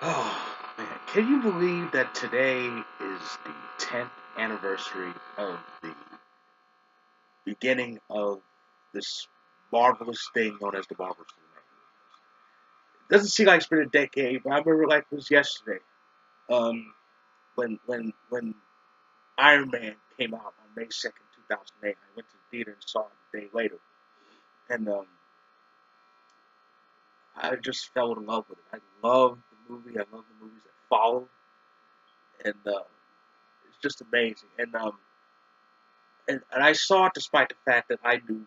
Oh, man. Can you believe that today is the 10th anniversary of the beginning of this marvelous thing known as the Marvel Cinematic? It doesn't seem like it's been a decade, but I remember like it was yesterday. Um, when Iron Man came out on May 2nd, 2008, I went to the theater and saw it a day later, and I just fell in love with it. I love the movie. I love the movies that followed, and it's just amazing. And I saw it despite the fact that I knew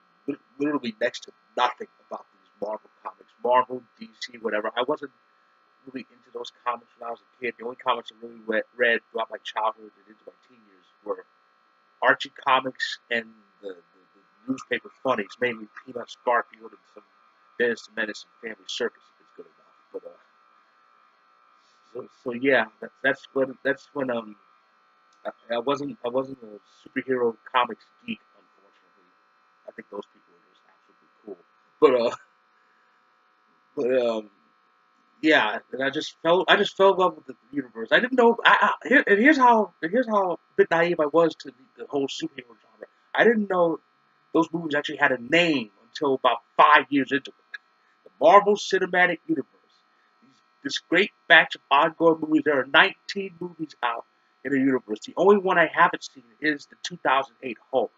literally next to nothing about these Marvel comics, Marvel, DC, whatever. I wasn't really into those comics when I was a kid. The only comics I really read throughout my childhood and into my teen years were Archie comics and the newspaper funnies, mainly Peanuts, Garfield, and some Dennis the Menace and Family Circus, if it's good enough. So yeah, that's when I wasn't a superhero comics geek, unfortunately. I think those people are just absolutely cool. But yeah, and I just fell in love with the universe. I didn't know. Here's how a bit naive I was to the whole superhero genre. I didn't know those movies actually had a name until about 5 years into it. The Marvel Cinematic Universe. This great batch of ongoing movies. There are 19 movies out in the universe. The only one I haven't seen is the 2008 Hulk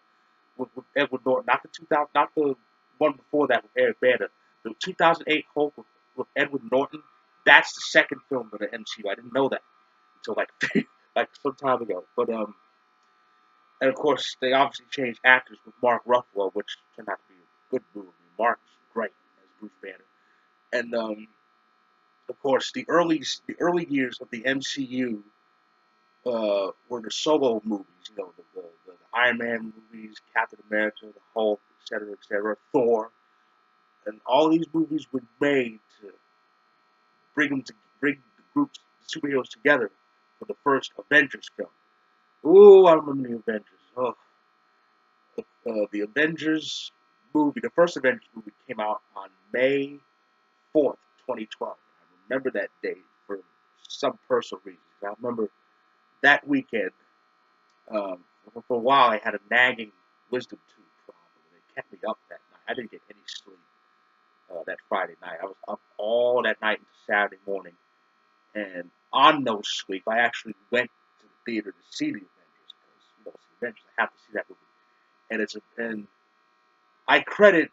with Edward Norton, not the 2000, not the one before that with Eric Bana. The 2008 Hulk with Edward Norton. That's the second film of the MCU. I didn't know that until like like some time ago. And of course they obviously changed actors with Mark Ruffalo, which turned out to be a good movie. Mark's great as Bruce Banner, and of course the early years of the MCU were the solo movies. The Iron Man movies, Captain America, the Hulk, etc., Thor, and all these movies were made to bring the groups, the superheroes together for the first Avengers film. Oh, I remember the Avengers. Oh, the Avengers movie, the first Avengers movie came out on May 4th, 2012. I remember that date for some personal reasons. I remember that weekend, um, for a while, I had a nagging wisdom tooth problem. It kept me up that night. I didn't get any sleep that Friday night. I was up all that night into Saturday morning. And on no sleep, I actually went to the theater to see the Avengers because it's the Avengers. I have to see that movie, and I credit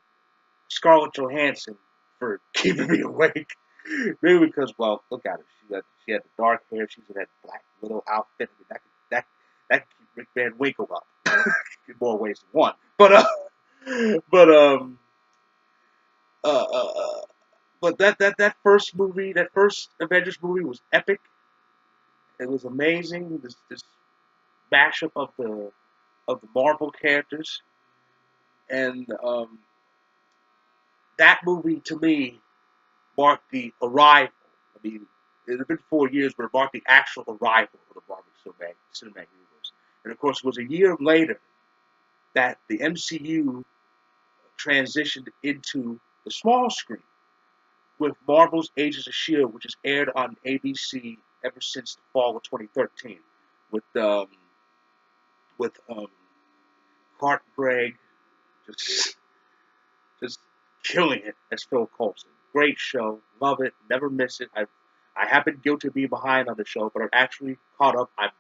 Scarlett Johansson for keeping me awake. Maybe because, well, look at her. She had the dark hair. She's in that black little outfit. I mean, that could keep Rick Van Winkle up in more ways than one. But uh, uh, uh, but that first movie, that first Avengers movie was epic. It was amazing. This mashup of the Marvel characters, and that movie to me marked the arrival. I mean, it had been 4 years, but it marked the actual arrival of the Marvel Cinematic Universe. And of course, it was a year later that the MCU transitioned into the small screen with Marvel's Agents of Shield, which has aired on ABC ever since the fall of 2013, with um, with Hart Gregg just just killing it as Phil Coulson. Great show, love it, never miss it. I have been guilty of being behind on the show, but I'm actually caught up. I'm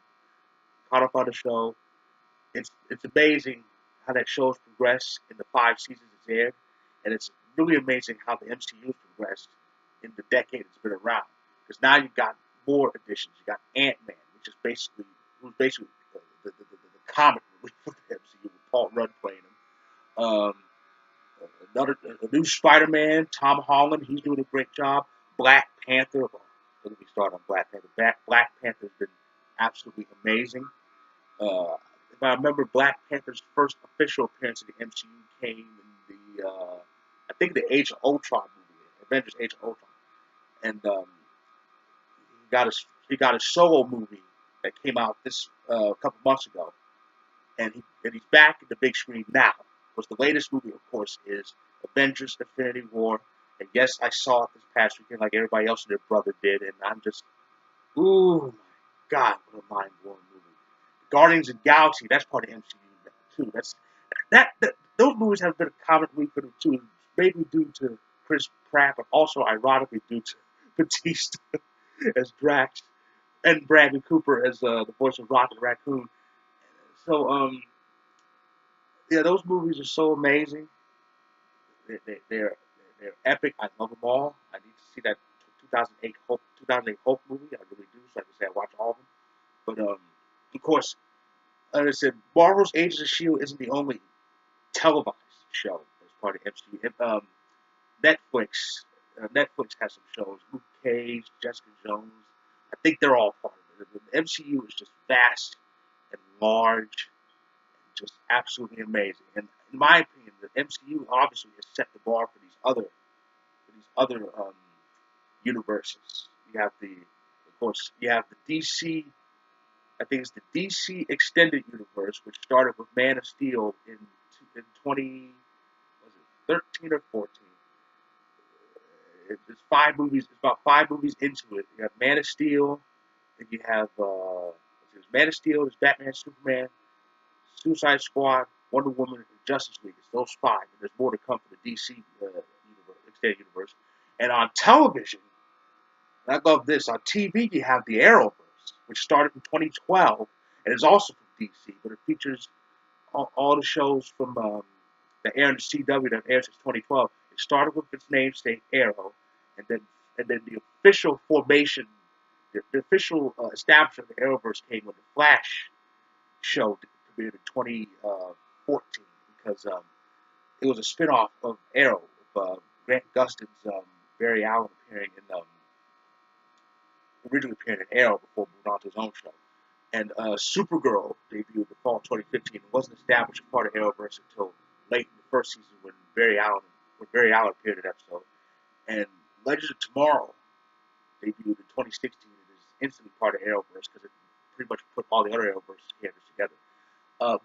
caught up on the show. It's amazing how that show has progressed in the 5 seasons it's aired, and it's really amazing how the MCU has progressed in the decade it's been around. Because now you've got more additions. You got Ant Man, who's basically the comic relief of the MCU with Paul Rudd playing him. A new Spider-Man, Tom Holland, he's doing a great job. Black Panther, well, let me start on Black Panther. Black Panther's been absolutely amazing. Uh, if I remember, Black Panther's first official appearance in the MCU came in I think the Age of Ultron movie, Avengers: Age of Ultron, and he got a solo movie that came out this a couple months ago, and he's back in the big screen now. Was the latest movie, of course, is Avengers: Infinity War, and yes, I saw it this past weekend like everybody else and their brother did, and I'm just Ooh, my God, what a mind-blowing movie. Guardians of the Galaxy, that's part of MCU too. That those movies have been a comic relief for them too, maybe due to Chris Pratt, but also ironically due to Batista as Drax and Bradley Cooper as the voice of Rocket Raccoon. So yeah, those movies are so amazing. They, they, they're they're epic. I love them all. I need to see that 2008 Hope movie. I really do. So I can say I watch all of them. But of course, like I said, Marvel's Agents of Shield isn't the only televised show as part of MCU. Netflix has some shows. Luke Cage, Jessica Jones. I think they're all part of it. The MCU is just vast and large, and just absolutely amazing. And in my opinion, the MCU obviously has set the bar for these other universes. You have of course, you have the DC. I think it's the DC extended universe, which started with Man of Steel in 20 was it 13 or 14. It's 5 movies. It's about 5 movies into it. You have Man of Steel, and you have there's Man of Steel, there's Batman, Superman, Suicide Squad, Wonder Woman, and Justice League. It's those 5, and there's more to come for the DC extended universe. And on television, and I love this. On TV, you have the Arrowverse, which started in 2012, and is also from DC, but it features all the shows from that air in the CW that aired since 2012. It started with its namesake Arrow, and then the official formation, the official establishment of the Arrowverse came when the Flash show debuted in 2014 because it was a spinoff of Arrow with Grant Gustin's Barry Allen originally appearing in Arrow before moving on to his own show. And Supergirl debuted in the fall of 2015 and wasn't established as part of Arrowverse until late in the first season when Barry Allen appeared in an episode. And Legends of Tomorrow debuted in 2016 and is instantly part of Arrowverse because it pretty much put all the other Arrowverse characters together.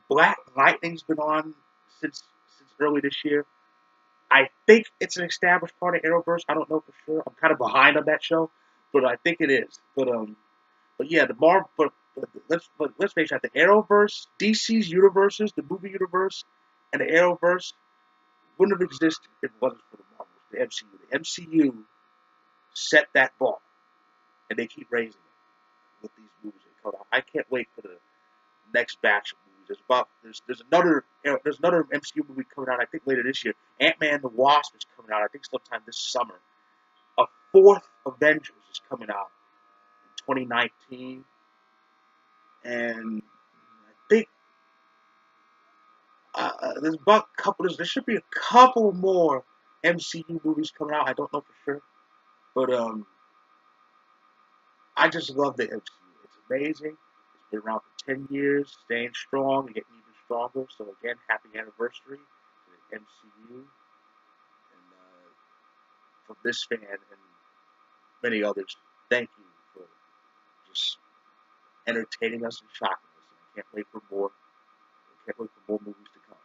Black Lightning's been on since early this year. I think it's an established part of Arrowverse. I don't know for sure. I'm kind of behind on that show, but I think it is. But yeah, the Marvel. But let's face it, the Arrowverse, DC's universes, the movie universe, and the Arrowverse wouldn't have existed if it wasn't for the Marvels, the MCU. The MCU set that bar, and they keep raising it with these movies that come out. I can't wait for the next batch of movies. There's another MCU movie coming out. I think later this year. Ant-Man and the Wasp is coming out. I think sometime this summer. A fourth Avengers is coming out in 2019, and I think there's about a couple. There should be a couple more MCU movies coming out. I don't know for sure, but I just love the MCU. It's amazing. It's been around for 10 years, staying strong and getting even stronger. So again, happy anniversary to the MCU and from this fan and many others. Thank you for just entertaining us and shocking us. And I can't wait for more. I can't wait for more movies to come.